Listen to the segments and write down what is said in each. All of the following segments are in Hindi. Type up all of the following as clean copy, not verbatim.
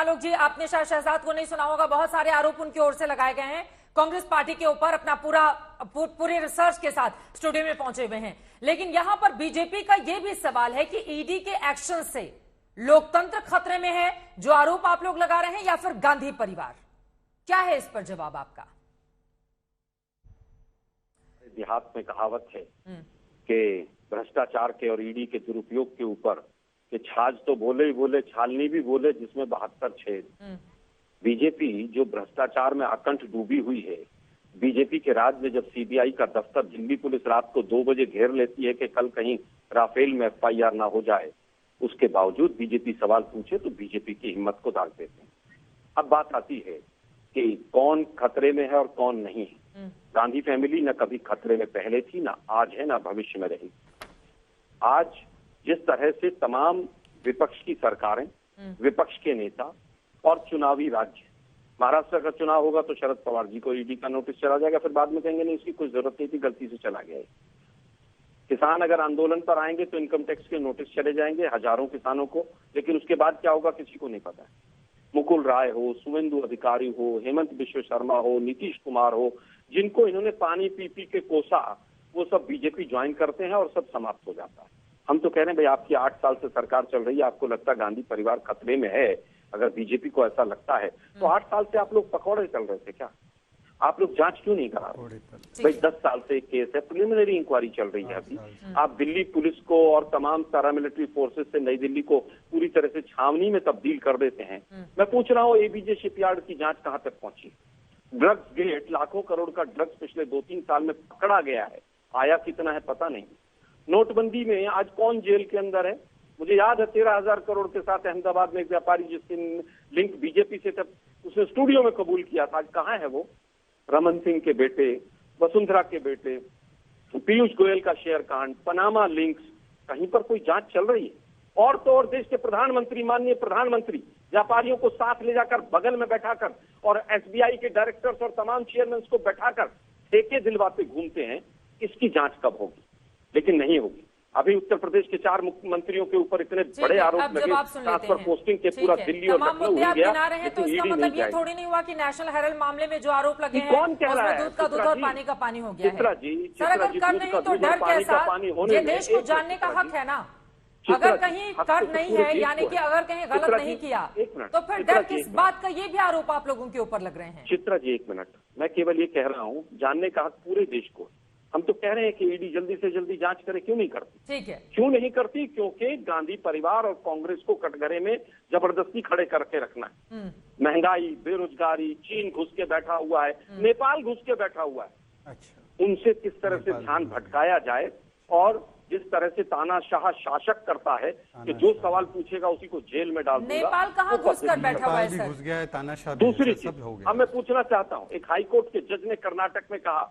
आलोक जी, आपने शायद शहजाद को नहीं सुना होगा, बहुत सारे आरोप उनकी ओर से लगाए गए हैं कांग्रेस पार्टी के ऊपर, अपना पूरे रिसर्च के साथ स्टूडियो में पहुंचे हुए हैं। लेकिन यहां पर बीजेपी का यह भी सवाल है कि ईडी के एक्शन से लोकतंत्र खतरे में है, जो आरोप आप लोग लगा रहे हैं, या फिर गांधी परिवार? क्या है इस पर जवाब आपका? देहात में कहावत है कि भ्रष्टाचार के और ईडी के दुरुपयोग के ऊपर कि छाछ तो बोले ही बोले, छालनी भी बोले, जिसमें 72 छेद। बीजेपी जो भ्रष्टाचार में अकंठ डूबी हुई है, बीजेपी के राज में जब सीबीआई का दफ्तर दिल्ली पुलिस रात को 2 बजे घेर लेती है कि कल कहीं राफेल में एफआईआर ना हो जाए, उसके बावजूद बीजेपी सवाल पूछे तो बीजेपी की हिम्मत को दाग देते हैं। अब बात आती है कि कौन खतरे में है और कौन नहीं है। गांधी फैमिली न कभी खतरे में पहले थी, ना आज है, ना भविष्य में रहेगी। आज जिस तरह से तमाम विपक्ष की सरकारें, विपक्ष के नेता और चुनावी राज्य, महाराष्ट्र का चुनाव होगा तो शरद पवार जी को ईडी का नोटिस चला जाएगा, फिर बाद में कहेंगे नहीं उसकी कोई जरूरत नहीं थी, गलती से चला गया है। किसान अगर आंदोलन पर आएंगे तो इनकम टैक्स के नोटिस चले जाएंगे हजारों किसानों को, लेकिन उसके बाद क्या होगा किसी को नहीं पता है। मुकुल राय हो, शुभेंदु अधिकारी हो, हेमंत बिश्व शर्मा हो, नीतीश कुमार हो, जिनको इन्होंने पानी पी पी के कोसा, वो सब बीजेपी ज्वाइन करते हैं और सब समाप्त हो जाता है। हम तो कह रहे हैं भाई, आपकी 8 साल से सरकार चल रही है, आपको लगता है गांधी परिवार खतरे में है, अगर बीजेपी को ऐसा लगता है तो 8 साल से आप लोग पकौड़े चल रहे थे क्या? आप लोग जांच क्यों नहीं करा रहे? भाई 10 साल से केस है, प्रिलिमिनरी इंक्वायरी चल रही है अभी। आप दिल्ली पुलिस को और तमाम पैरामिलिट्री फोर्सेस से नई दिल्ली को पूरी तरह से छावनी में तब्दील कर देते हैं। मैं पूछ रहा हूँ, एबीजे शिपयार्ड की जांच कहां तक पहुंची? ड्रग्स गेट, लाखों करोड़ का ड्रग्स पिछले 2-3 साल में पकड़ा गया है, आया कितना है पता नहीं। नोटबंदी में आज कौन जेल के अंदर है? मुझे याद है 13,000 करोड़ के साथ अहमदाबाद में एक व्यापारी जिसके लिंक बीजेपी से तब उसने स्टूडियो में कबूल किया था, आज कहाँ है वो? रमन सिंह के बेटे, वसुंधरा के बेटे, पीयूष गोयल का शेयर कांड, पनामा लिंक्स, कहीं पर कोई जांच चल रही है? और तो और देश के प्रधानमंत्री, माननीय प्रधानमंत्री, व्यापारियों को साथ ले जाकर बगल में बैठाकर और एसबीआई के डायरेक्टर्स और तमाम चेयरमैन को बैठाकर ठेके दिलवाते घूमते हैं। इसकी जांच कब होगी? लेकिन नहीं होगी। अभी उत्तर प्रदेश के 4 मुख्यमंत्रियों के ऊपर इतने बड़े आरोप लगे, ट्रांसफर पोस्टिंग के पूरा दिल्ली और लखनऊ हो गया, रहे तो इसका मतलब ये थोड़ी नहीं हुआ कि नेशनल हेराल्ड मामले में जो आरोप लगे हैं कौन कह रहा है? दूध का दूध और पानी का पानी हो गया है। चित्रा जी, सर अगर कर नहीं तो डर कैसा? ये देश को जानने का हक है ना। अगर कहीं कर नहीं है, यानी कि अगर कहीं गलत नहीं किया, तो फिर डर किस बात का? ये भी आरोप आप लोगों के ऊपर लग रहे हैं। चित्रा जी 1 मिनट, मैं केवल ये कह रहा हूँ, जानने का हक पूरे देश को। हम तो कह रहे हैं कि ईडी जल्दी से जल्दी जांच करे, क्यों नहीं करती? ठीक है, क्यों नहीं करती? क्योंकि गांधी परिवार और कांग्रेस को कटघरे में जबरदस्ती खड़े करके रखना है। महंगाई, बेरोजगारी, चीन घुस के बैठा हुआ है, नेपाल घुस के बैठा हुआ है। अच्छा, उनसे किस तरह से ध्यान भटकाया जाए, और जिस तरह से तानाशाह शासक करता है कि जो सवाल पूछेगा उसी को जेल में डाल दूंगा। नेपाल कहाँ घुस कर बैठा हुआ है सर? घुस गया है तानाशाह। दूसरी चीज अब मैं पूछना चाहता हूँ, एक हाईकोर्ट के जज ने कर्नाटक में कहा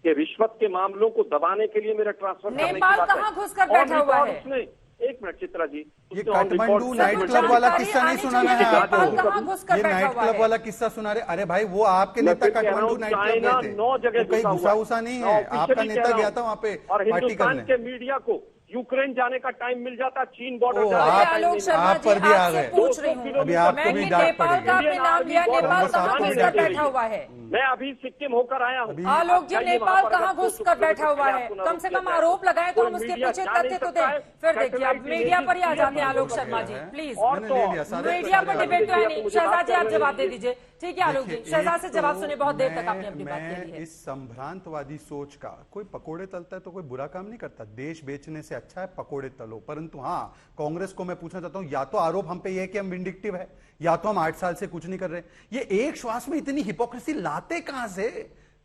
कि रिश्वत के मामलों को दबाने के लिए मेरा ट्रांसफर करने की बात है। नेपाल कहाँ घुस कर बैठा हुआ है? उसने 1 मिनट चित्रा जी, ये काठमांडू नाइट क्लब वाला किस्सा नहीं सुनाना है आपको? ये नाइट क्लब वाला किस्सा सुना रहे? अरे भाई, वो आपके नेता काठमांडू नाइट क्लब गए थे, 9 जगह कहीं घुसा नहीं है, आपका नेता गया था वहाँ पे पार्टी करने। के मीडिया को यूक्रेन जाने का टाइम मिल जाता, चीन बॉर्डर आप पर भी आ गए। पूछ रही हूँ, अभी आपको भी डांट पड़ेगी। नेपाल कहाँ घुस कर बैठा हुआ है? मैं अभी सिक्किम होकर आया हूँ। आलोक जी, नेपाल कहाँ घुस कर बैठा हुआ है? कम से कम आरोप लगाए तो हम उसके पीछे तथ्य तो दें। फिर देखिए, आप मीडिया पर ही आ जाते हैं आलोक शर्मा जी, प्लीज। मीडिया पर डिबेट तो है नहीं। शहजाद जी, आप जवाब दे दीजिए। ठीक है आलोक जी, शहजाद से जवाब सुने, बहुत देर तक आपने अपनी बात कही है। इस संभ्रांतवादी सोच का, कोई पकोड़े तलता है तो कोई बुरा काम नहीं करता, देश बेचने से अच्छा है पकोड़े तलो। परंतु हाँ, कांग्रेस को मैं पूछना चाहता हूं, या तो आरोप हम पे ये है कि हम विंडिक्टिव है, या तो हम 8 साल से कुछ नहीं कर रहे। ये एक श्वास में इतनी हिपोक्रेसी लाते कहां से?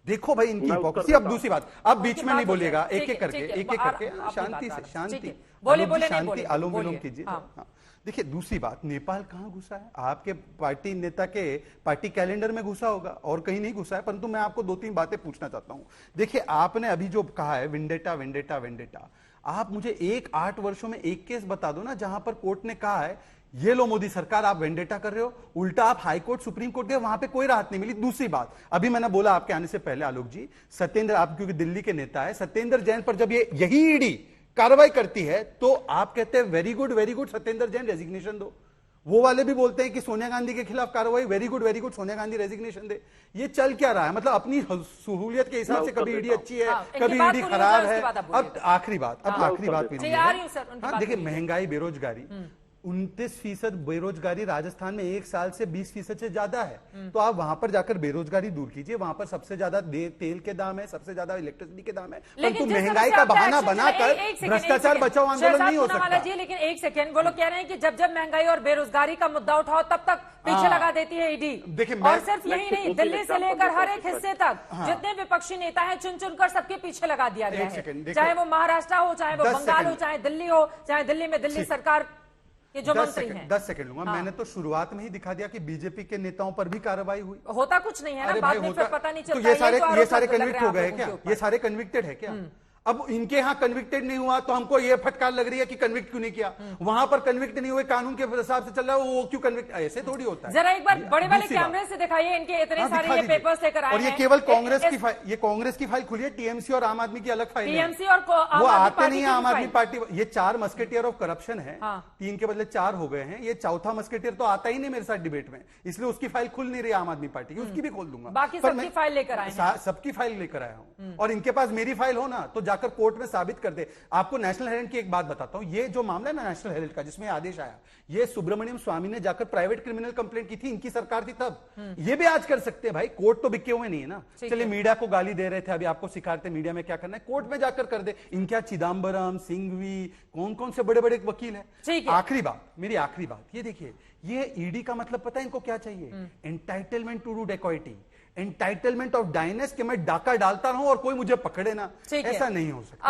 देखो भाई इनकी हिपोक्रेसी। अब दूसरी बात, अब बीच में नहीं बोलिएगा, एक एक करके शांति से, शांति शांति, अनुलोम विलोम कीजिए। देखिए दूसरी बात, नेपाल कहां घुसा है? आपके पार्टी नेता के पार्टी कैलेंडर में घुसा होगा और कहीं नहीं घुसा है। परंतु मैं आपको 2-3 बातें पूछना चाहता हूं। देखिए, आपने अभी जो कहा है विंडेटा विंडेटा विंडेटा, आप मुझे 8 वर्षों में एक केस बता दो ना जहां पर कोर्ट ने कहा है ये लो मोदी सरकार आप वेंडेटा कर रहे हो, उल्टा आप हाई कोर्ट सुप्रीम कोर्ट गए, वहां पे कोई राहत नहीं मिली। दूसरी बात, अभी मैंने बोला आपके आने से पहले आलोक जी, सत्येंद्र, आप क्योंकि दिल्ली के नेता है, सत्येंद्र जैन पर जब यही ईडी कार्रवाई करती है तो आप कहते हैं very good Satyendra Jain resignation दो। वो वाले भी बोलते हैं कि सोनिया गांधी के खिलाफ कार्रवाई, very good, Sonia Gandhi resignation दे। ये चल क्या रहा है? मतलब अपनी सहूलियत के हिसाब से कभी ईडी अच्छी है, हाँ, कभी बात ईडी पूरी खराब हो जाए, है। उसके बाद आप बोलिए। अब आखिरी बात मेरी आ रही हूं सर, उनकी हाँ, बात देखिए बोलिए। महंगाई, बेरोजगारी 29% बेरोजगारी राजस्थान में 1 साल से 20% से ज्यादा है। तो आप वहां पर जाकर बेरोजगारी दूर कीजिए। वहां पर सबसे ज्यादा तेल के दाम है, सबसे ज्यादा इलेक्ट्रिसिटी के दाम है, परंतु महंगाई का बहाना बनाकर भ्रष्टाचार बचाओ आंदोलन नहीं हो सकता। जी लेकिन एक सेकंड, वो लोग कह रहे हैं कि जब जब महंगाई और बेरोजगारी का मुद्दा उठाओ तब तक पीछे लगा देती है ईडी। देखिए, और सिर्फ यही नहीं, दिल्ली से लेकर हर एक हिस्से तक जितने विपक्षी नेता हैं चुन चुनकर सबके पीछे लगा दिया गया है, चाहे वो महाराष्ट्र हो, चाहे वो बंगाल हो, चाहे दिल्ली हो, चाहे दिल्ली में दिल्ली सरकार ये जो मंत्री हैं। 10 सेकंड लूंगा। मैंने तो शुरुआत में ही दिखा दिया कि बीजेपी के नेताओं पर भी कार्रवाई हुई। होता कुछ नहीं है ना, अरे बाद भाई में फिर पता नहीं चलता। तो ये सारे आरोप लग कन्विक्ट रहे हो गए हैं क्या? आप लोगों के ये सारे कन्विक्टेड है क्या? अब इनके यहाँ कन्विक्टेड नहीं हुआ तो हमको ये फटकार लग रही है कि कन्विक्ट क्यों नहीं किया। वहां पर कन्विक्ट नहीं हुए, कानून के हिसाब से चल रहा है, वो क्यों कन्विक्ट? ऐसे थोड़ी होता है। जरा एक बार बड़े वाले कैमरे से दिखाइए, इनके इतने सारे ये पेपर्स लेकर आए हैं। और ये केवल कांग्रेस की फाइल, ये कांग्रेस की फाइल खुली है, टीएमसी और आम आदमी की अलग फाइल है। टीएमसी और वो आते नहीं है आम आदमी पार्टी। ये 4 मस्केटियर ऑफ करप्शन है, 3 के बदले 4 हो गए हैं। ये चौथा मस्केटियर तो आता ही नहीं मेरे साथ डिबेट में, इसलिए उसकी फाइल खुल नहीं रही आम आदमी पार्टी की, उसकी भी खोल दूंगा। बाकी सबकी फाइल लेकर आए हैं। सबकी फाइल लेकर आया हूं। और इनके पास मेरी फाइल हो ना तो जाकर कोर्ट में साबित कर दे। आपको नेशनल हेराल्ड की एक बात बताता हूं, ये जो मामला है ना नेशनल हेराल्ड का, जिसमें आदेश आया, ये सुब्रमण्यम स्वामी ने जाकर प्राइवेट क्रिमिनल कंप्लेंट की थी, इनकी सरकार थी तब। ये भी आज कर सकते हैं भाई, कोर्ट तो बिके हुए नहीं है ना। चलिए मीडिया को गाली दे रहे थे, अभी आपको सिखाते मीडिया में क्या करना है, कोर्ट में जाकर कर दे। इनके चिदम्बरम, सिंघवी, कौन कौन से बड़े बड़े वकील है। आखिरी बात, मेरी आखिरी बात, ये देखिए, ये ईडी का मतलब पता है इनको क्या चाहिए? Entitlement to do dacoity, entitlement of डाइनेस, कि मैं डाका डालता रहूं और कोई मुझे पकड़े ना। ऐसा नहीं हो सकता।